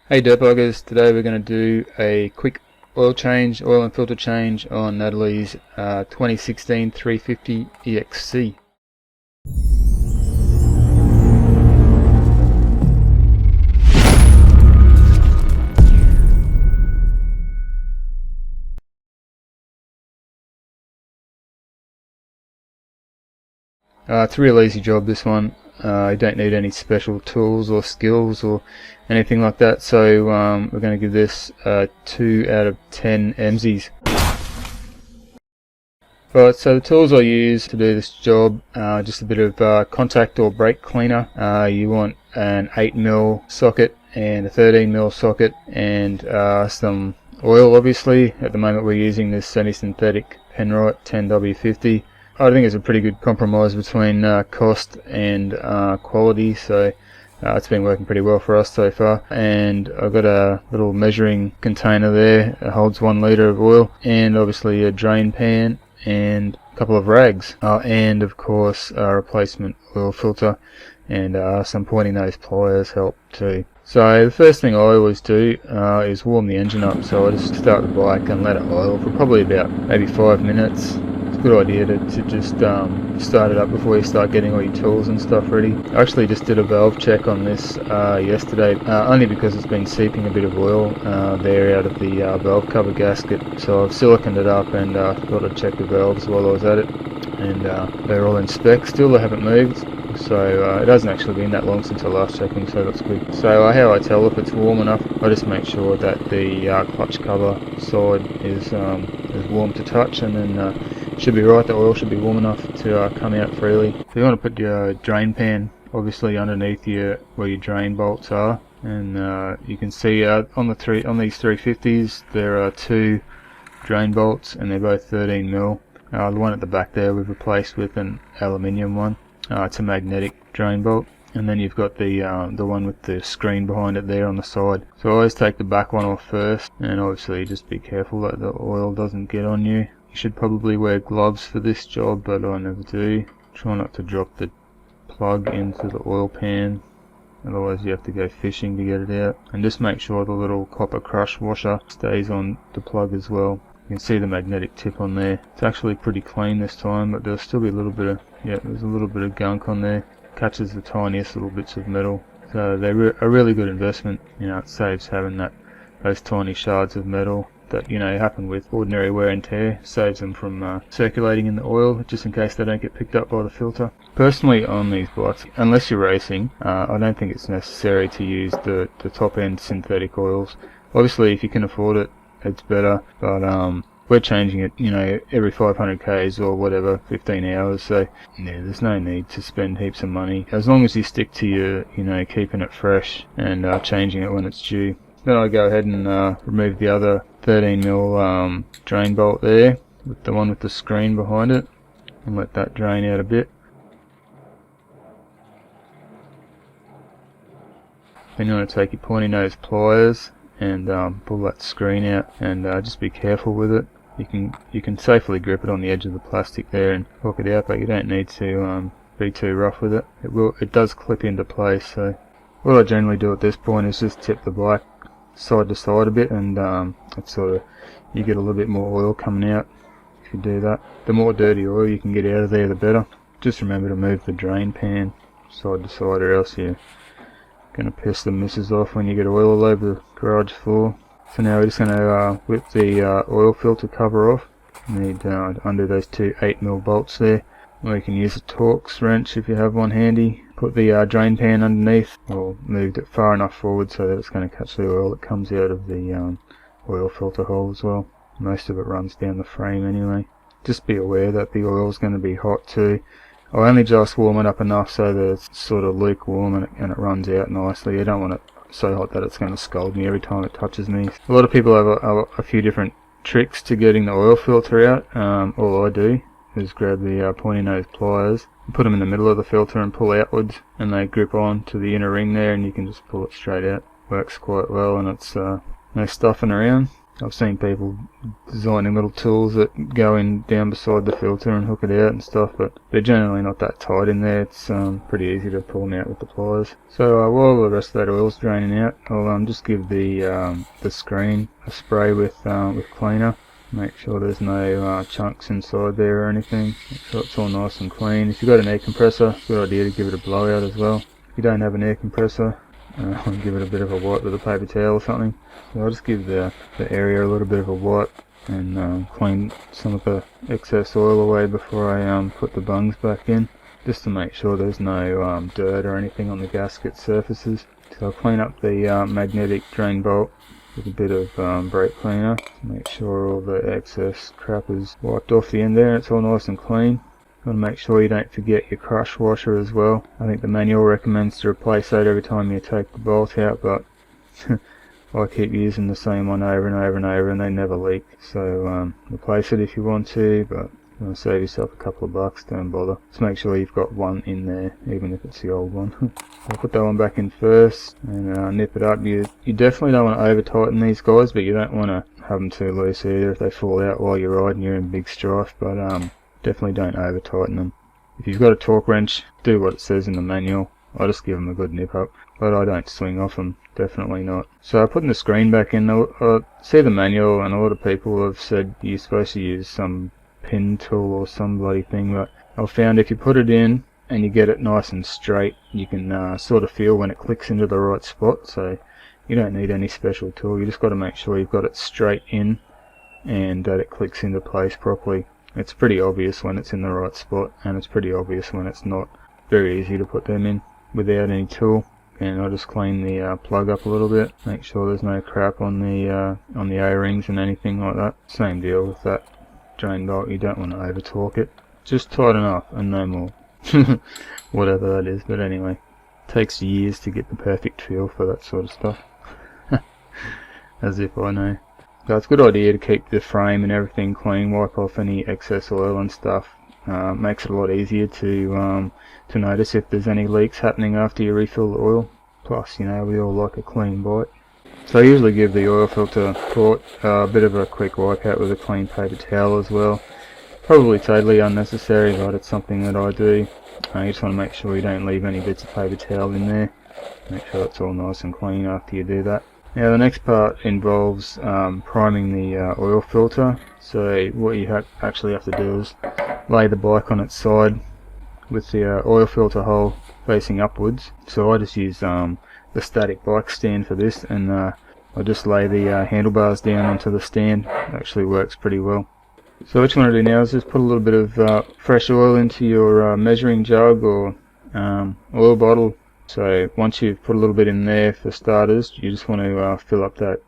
Hey dirt bloggers, today we're going to do a quick oil and filter change on Natalie's 2016 350 EXC. It's a real easy job, this one. You don't need any special tools or skills or anything like that, so we're going to give this 2 out of 10 EMSIs. Right, so the tools I use to do this job, just a bit of contact or brake cleaner. You want an 8mm socket and a 13mm socket, and some oil. Obviously at the moment we're using this semi-synthetic Penrite 10W50. I think it's a pretty good compromise between cost and quality, so it's been working pretty well for us so far. And I've got a little measuring container there, it holds 1 litre of oil, and obviously a drain pan and a couple of rags, and of course a replacement oil filter, and some pointing nose pliers help too. So the first thing I always do is warm the engine up, so I just start the bike and let it idle for probably about maybe 5 minutes. It's a good idea to just start it up before you start getting all your tools and stuff ready. I actually just did a valve check on this yesterday, only because it's been seeping a bit of oil there out of the valve cover gasket, so I've siliconed it up and thought I'd check the valves while I was at it, and they're all in spec still, they haven't moved. So it hasn't actually been that long since I last checked them, so that's good. So how I tell if it's warm enough, I just make sure that the clutch cover side is warm to touch, and then should be right, the oil should be warm enough to come out freely. So you want to put your drain pan obviously underneath where your drain bolts are, and you can see on these 350s there are 2 drain bolts, and they're both 13mm. The one at the back there we've replaced with an aluminium one. It's a magnetic drain bolt, and then you've got the one with the screen behind it there on the side. So I always take the back one off first, and obviously just be careful that the oil doesn't get on you. You should probably wear gloves for this job, but I never do. Try not to drop the plug into the oil pan, otherwise you have to go fishing to get it out. And just make sure the little copper crush washer stays on the plug as well. You can see the magnetic tip on there. It's actually pretty clean this time, but there'll still be a little bit of, there's a little bit of gunk on there. Catches the tiniest little bits of metal. So they're a really good investment. It saves having those tiny shards of metal that happen with ordinary wear and tear. Saves them from circulating in the oil, just in case they don't get picked up by the filter. Personally, on these bikes, unless you're racing, I don't think it's necessary to use the top end synthetic oils. Obviously if you can afford it, it's better, but we're changing it every 500 k's or whatever, 15 hours, so there's no need to spend heaps of money as long as you stick to your keeping it fresh and changing it when it's due. Then I go ahead and remove the other 13mm drain bolt there, with the one with the screen behind it, and let that drain out a bit. Then you want to take your pointy nose pliers and pull that screen out, and just be careful with it. You can safely grip it on the edge of the plastic there and hook it out, but you don't need to be too rough with it. It does clip into place. So what I generally do at this point is just tip the bike side to side a bit, and it's you get a little bit more oil coming out if you do that. The more dirty oil you can get out of there, the better. Just remember to move the drain pan side to side, or else you're going to piss the missus off when you get oil all over the garage floor. So now we're just going to whip the oil filter cover off. You need to undo those 2 8mm bolts there, or you can use a Torx wrench if you have one handy. Put the drain pan underneath, or moved it far enough forward so that it's going to catch the oil that comes out of the oil filter hole as well. Most of it runs down the frame anyway. Just be aware that the oil is going to be hot too. I only just warm it up enough so that it's sort of lukewarm and it runs out nicely. You don't want it so hot that it's going to scald me every time it touches me. A lot of people have a few different tricks to getting the oil filter out. All I do is grab the pointy nose pliers, put them in the middle of the filter and pull outwards, and they grip on to the inner ring there, and you can just pull it straight out. Works quite well, and it's no stuffing around. I've seen people designing little tools that go in down beside the filter and hook it out and stuff, but they're generally not that tight in there. It's pretty easy to pull them out with the pliers. So while the rest of that oil's draining out, I'll just give the screen a spray with cleaner. Make sure there's no chunks inside there or anything. Make sure it's all nice and clean. If you've got an air compressor, good idea to give it a blowout as well. If you don't have an air compressor, give it a bit of a wipe with a paper towel or something. So I'll just give the area a little bit of a wipe and clean some of the excess oil away before I put the bungs back in, just to make sure there's no dirt or anything on the gasket surfaces. So I'll clean up the magnetic drain bolt with a bit of brake cleaner to make sure all the excess crap is wiped off the end there. It's all nice and clean. You want to make sure you don't forget your crush washer as well. I think the manual recommends to replace that every time you take the bolt out, but I keep using the same one over and over and over and they never leak. So replace it if you want to, but if you want to save yourself a couple of bucks, don't bother. Just make sure you've got one in there, even if it's the old one. I'll put that one back in first and nip it up. You definitely don't want to over tighten these guys, but you don't want to have them too loose either. If they fall out while you're riding, you're in big strife. But definitely don't over tighten them. If you've got a torque wrench, do what it says in the manual. I just give them a good nip up, but I don't swing off them, definitely not. So putting the screen back in, I see the manual and a lot of people have said you're supposed to use some pin tool or some bloody thing, but I've found if you put it in and you get it nice and straight, you can sort of feel when it clicks into the right spot. So you don't need any special tool, you just got to make sure you've got it straight in and that it clicks into place properly. It's pretty obvious when it's in the right spot, and it's pretty obvious when it's not. Very easy to put them in without any tool. And I'll just clean the plug up a little bit, make sure there's no crap on the O-rings and anything like that. Same deal with that drain bolt, you don't want to over torque it. Just tight enough and no more. Whatever that is, but anyway. Takes years to get the perfect feel for that sort of stuff. As if I know. So it's a good idea to keep the frame and everything clean, wipe off any excess oil and stuff. Makes it a lot easier to notice if there's any leaks happening after you refill the oil. Plus, you know, we all like a clean bite. So I usually give the oil filter port a bit of a quick wipe out with a clean paper towel as well. Probably totally unnecessary, but it's something that I do. You just want to make sure you don't leave any bits of paper towel in there. Make sure it's all nice and clean after you do that. Now the next part involves priming the oil filter. So what you actually have to do is lay the bike on its side with the oil filter hole facing upwards. So I just use the static bike stand for this, and I just lay the handlebars down onto the stand. It actually works pretty well. So what you want to do now is just put a little bit of fresh oil into your measuring jug or oil bottle. So once you've put a little bit in there for starters, you just want to fill up that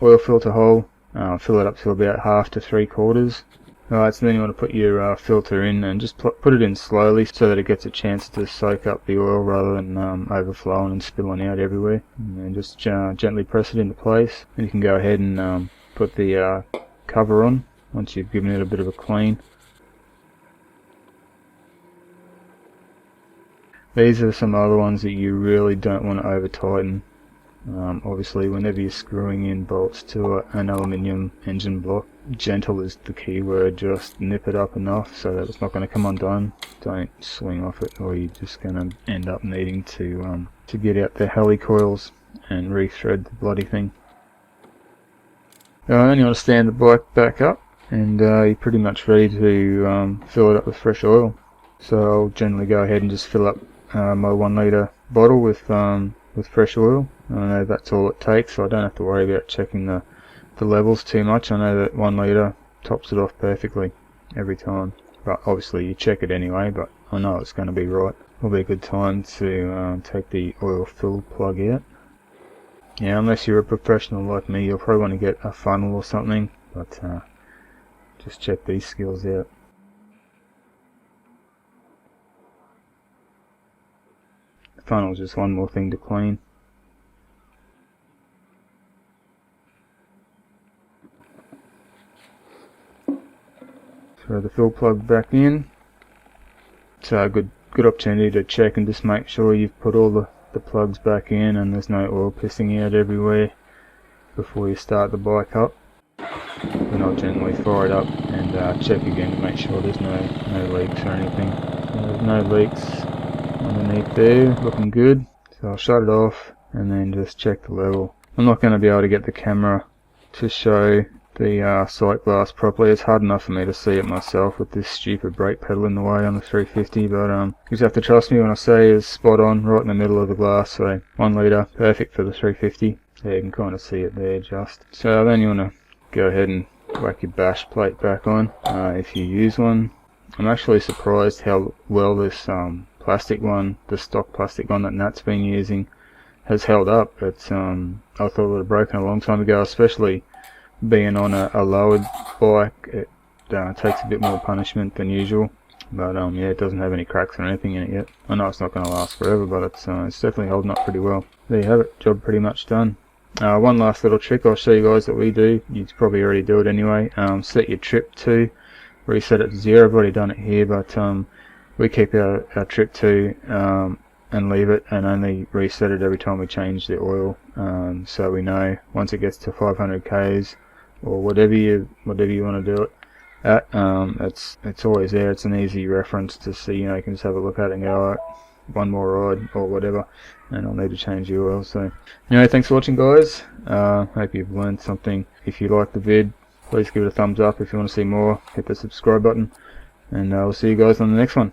oil filter hole, fill it up to about 1/2 to 3/4. Alright, so then you want to put your filter in and just put it in slowly so that it gets a chance to soak up the oil rather than overflowing and spilling out everywhere. And then just gently press it into place, and you can go ahead and put the cover on once you've given it a bit of a clean. These are some other ones that you really don't want to over tighten. Obviously whenever you're screwing in bolts to an aluminium engine block, gentle is the key word. Just nip it up enough so that it's not going to come undone. Don't swing off it, or you're just going to end up needing to get out the helicoils and rethread the bloody thing. Then you want to stand the bike back up, and you're pretty much ready to fill it up with fresh oil. So I'll generally go ahead and just fill up my 1 litre bottle with fresh oil. I know that's all it takes, so I don't have to worry about checking the levels too much. I know that 1 litre tops it off perfectly every time, but obviously you check it anyway, but I know it's going to be right. Will be a good time to take the oil fill plug out. Yeah, unless you're a professional like me, you'll probably want to get a funnel or something, but just check these skills out. The funnel's just one more thing to clean. Throw the fill plug back in. It's a good opportunity to check and just make sure you've put all the plugs back in and there's no oil pissing out everywhere before you start the bike up. then I'll gently fire it up and check again to make sure there's no leaks or anything. So there's no leaks underneath there, looking good. So I'll shut it off and then just check the level. I'm not going to be able to get the camera to show the sight glass properly. It's hard enough for me to see it myself with this stupid brake pedal in the way on the 350, but you just have to trust me when I say it's spot on, right in the middle of the glass. So 1 litre, perfect for the 350. Yeah, you can kind of see it there just. So then you want to go ahead and whack your bash plate back on if you use one. I'm actually surprised how well this plastic one, the stock plastic one that Nat's been using, has held up. It's I thought it would have broken a long time ago, especially being on a lowered bike. It takes a bit more punishment than usual, but yeah, it doesn't have any cracks or anything in it yet. I know it's not going to last forever, but it's definitely holding up pretty well. There you have it, job pretty much done. One last little trick I'll show you guys that we do. You probably already do it anyway. Set your trip to, reset it to 0. I've already done it here, but we keep our trip to and leave it and only reset it every time we change the oil, so we know once it gets to 500 k's or whatever you want to do it at, it's always there. It's an easy reference to see. You can just have a look at it and go, alright, one more ride or whatever, and I'll need to change the oil. So anyway, thanks for watching, guys. Hope you've learned something. If you like the vid, please give it a thumbs up. If you want to see more, hit the subscribe button, and I'll see you guys on the next one.